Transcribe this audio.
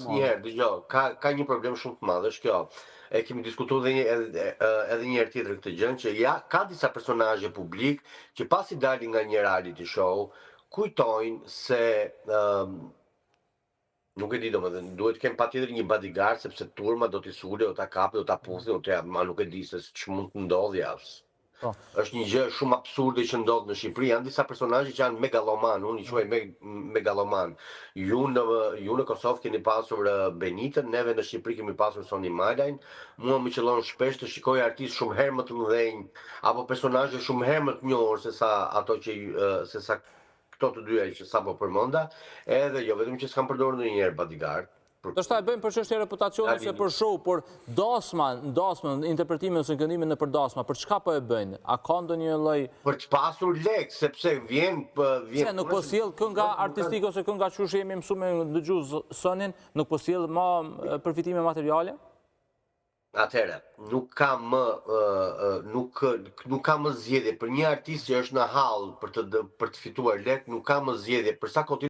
Njëherë, dëgjoj, ka një problem shumë të madh, është kjo. E kemi diskutuar edhe një herë tjetër këtë gjë, që ja ka disa personazhe publik që pasi dalin nga një reality show, kujtojnë se nuk e di domethënë, duhet të kem patjetër një bodyguard sepse turma do t'i sulë, do ta kapë, do ta puthë, do t'ja, ma nuk e di se ç'mund të ndodhi as. Është një gjë shumë absurde që ndodh në Shqipëri. Janë disa personazhe që janë megaloman, unë i quaj megaloman. Ju në Kosovë keni pasur Benitën, neve në Shqipëri kemi pasur Soni Malajn. Mua më qellon shpesh të shikoj artistë shumë herë më të mëdhenj apo personazhe shumë herë më të njohur se sa ato se sa këto të dyja që sapo përmenda, edhe jo vetëm që s'kam përdorur ndonjëherë bodyguard. Do shta e bëjmë për çështje reputacioni se për show, por dasmën, interpretimin ose këndimin në për dasma, për çka po e bëjnë? A ka ndonjë lloj për të pasur lek, sepse vjen se nuk po sjell kënga artistike ose kënga që jemi mësuar me dëgju Sonin, nuk po sjell më përfitime materiale? Atëherë, nuk ka më zgjedhje për një artist që është në hall për të fituar lek, nuk ka më zgjedhje për sa